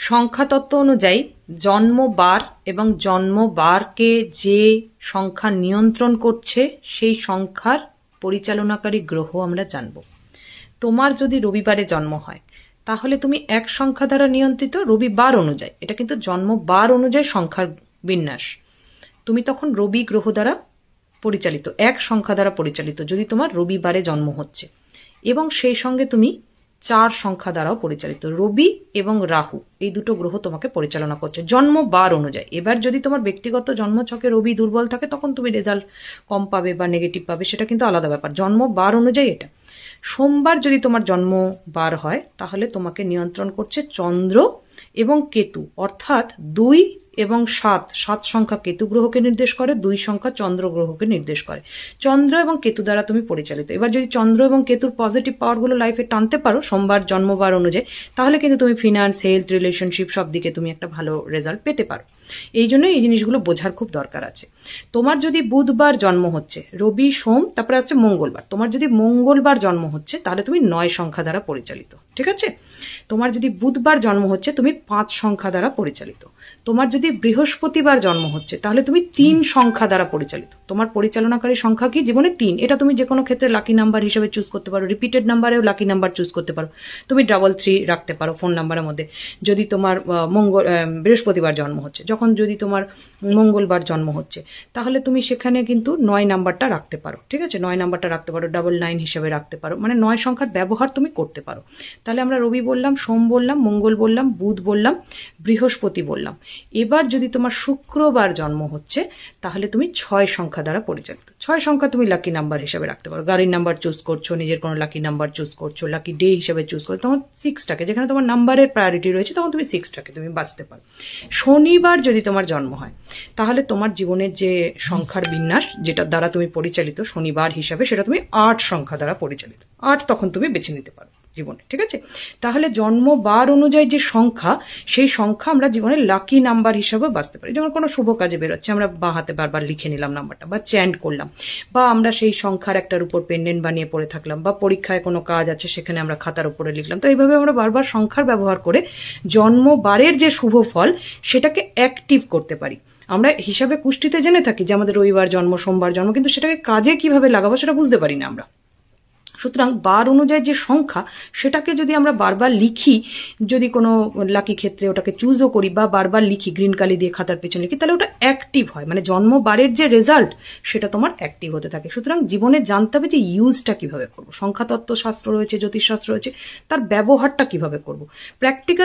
সংখ্যাতত্ত্ব অনুযায়ী জন্মবার এবং জন্মবারকে যে সংখ্যা নিয়ন্ত্রণ করছে সেই সংখ্যার পরিচালনাকারী গ্রহ আমরা জানব। তোমার যদি রবিবারে জন্ম হয় তাহলে তুমি এক সংখ্যা দ্বারা নিয়ন্ত্রিত রবিবার অনুযায়ী, এটা কিন্তু জন্মবার অনুযায়ী সংখ্যার বিন্যাস। তুমি তখন রবি গ্রহ দ্বারা পরিচালিত, এক সংখ্যা দ্বারা পরিচালিত যদি তোমার রবিবারে জন্ম হচ্ছে, এবং সেই সঙ্গে তুমি 4 সংখ্যা দ্বারাও পরিচালিত। রবি এবং রাহু এই দুটো গ্রহ তোমাকে পরিচালনা করছে জন্মবার অনুযায়ী। এবার যদি তোমার ব্যক্তিগত জন্মছকে রবি দুর্বল থাকে তখন তুমি রেজাল্ট কম পাবে বা নেগেটিভ পাবে, সেটা কিন্তু আলাদা ব্যাপার। জন্মবার অনুযায়ী এটা। সোমবার যদি তোমার জন্মবার হয় তাহলে তোমাকে নিয়ন্ত্রণ করছে চন্দ্র এবং কেতু, অর্থাৎ 2 এবং 7 সংখ্যা কেতু গ্রহকে নির্দেশ করে, 2 সংখ্যা চন্দ্র গ্রহকে নির্দেশ করে। চন্দ্র এবং কেতু দ্বারা তুমি পরিচালিত। এবার যদি চন্দ্র এবং কেতুর পজিটিভ পাওয়ারগুলো লাইফে টানতে পারো সোমবার জন্মবার অনুযায়ী, তাহলে কিন্তু তুমি ফিনান্স, হেলথ, রিলেশনশিপ সব দিকে তুমি একটা ভালো রেজাল্ট পেতে পারো। এই জন্য এই জিনিসগুলো বোঝার খুব দরকার আছে। তোমার যদি বুধবার জন্ম হচ্ছে, রবি সোম তারপরে আসছে মঙ্গলবার, তোমার যদি মঙ্গলবার জন্ম হচ্ছে তাহলে তুমি 9 সংখ্যা দ্বারা পরিচালিত, ঠিক আছে। তোমার যদি বুধবার জন্ম হচ্ছে তুমি 5 সংখ্যা দ্বারা পরিচালিত। তোমার যদি বৃহস্পতিবার জন্ম হচ্ছে তাহলে তুমি 3 সংখ্যা দ্বারা পরিচালিত। তোমার পরিচালনাকারী সংখ্যা কি জীবনে 3। এটা তুমি যে কোনো ক্ষেত্রে লাকি নাম্বার হিসেবে চুজ করতে পারো, রিপিটেড নাম্বারেও লাকি নাম্বার চুজ করতে পারো। তুমি 333 রাখতে পারো ফোন নাম্বারের মধ্যে। যদি তোমার বৃহস্পতিবার জন্ম হচ্ছে, যখন যদি তোমার মঙ্গলবার জন্ম হচ্ছে তাহলে তুমি সেখানে কিন্তু 9 নাম্বারটা রাখতে পারো, ঠিক আছে। 9 নাম্বারটা রাখতে পারো, 99 হিসেবে রাখতে পারো, মানে 9 সংখ্যার ব্যবহার তুমি করতে পারো। তাহলে আমরা রবি বললাম, সোম বললাম, মঙ্গল বললাম, বুধ বললাম, বৃহস্পতি বললাম। এবার যদি তোমার শুক্রবার জন্ম হচ্ছে তাহলে তুমি 6 সংখ্যা দ্বারা পরিচালিত। 6 সংখ্যা তুমি লাকি নাম্বার হিসেবে রাখতে পারো। গাড়ির নাম্বার চুজ করছো, নিজের কোনো লাকি নাম্বার চুজ করছো, লাকি ডে হিসেবে চুজ করছো, তখন 6টাকে, যেখানে তোমার নাম্বারের প্রায়োরিটি রয়েছে তখন তুমি 6টাকে তুমি বাঁচতে পারো। শনিবার যদি তোমার জন্ম হয় তাহলে তোমার জীবনের যে সংখ্যার বিন্যাস যেটার দ্বারা তুমি পরিচালিত শনিবার হিসাবে, সেটা তুমি 8 সংখ্যা দ্বারা পরিচালিত। 8 তখন তুমি বেছে নিতে পারো জীবনে, ঠিক আছে। তাহলে জন্মবার অনুযায়ী যে সংখ্যা, সেই সংখ্যা আমরা জীবনে লাকি নাম্বার হিসাবে বাঁচতে পারি। যেমন কোনো শুভ কাজে বেরোচ্ছে, আমরা বাঁ হাতে বারবার লিখে নিলাম নাম্বারটা, বা চ্যান্ট করলাম, বা আমরা সেই সংখ্যার একটার উপর পেন্ডেন্ট বানিয়ে পড়ে থাকলাম, বা পরীক্ষায় কোনো কাজ আছে সেখানে আমরা খাতার উপরে লিখলাম। তো এইভাবে আমরা বারবার সংখ্যার ব্যবহার করে জন্মবারের যে শুভ ফল সেটাকে অ্যাক্টিভ করতে পারি। আমরা হিসাবে কুষ্টিতে জেনে থাকি যে আমাদের রবিবার জন্ম, সোমবার জন্ম, কিন্তু সেটাকে কাজে কিভাবে লাগাবো সেটা বুঝতে পারি না আমরা। সুতরাং বার অনুযায়ী যে সংখ্যা সেটাকে যদি আমরা বারবার লিখি, যদি কোনো লাকি ক্ষেত্রে ওটাকে চুজও করি বা বারবার লিখি, গ্রিন কালি দিয়ে খাতার পেছনে লিখি, তাহলে ওটা অ্যাক্টিভ হয়, মানে জন্মবারের যে রেজাল্ট সেটা তোমার অ্যাক্টিভ হতে থাকে। সুতরাং জীবনে জানতে হবে যে ইউজটা কিভাবে করবো। সংখ্যাতত্ত্ব শাস্ত্র রয়েছে, জ্যোতিষশাস্ত্র রয়েছে, তার ব্যবহারটা কিভাবে করব। প্র্যাকটিক্যাল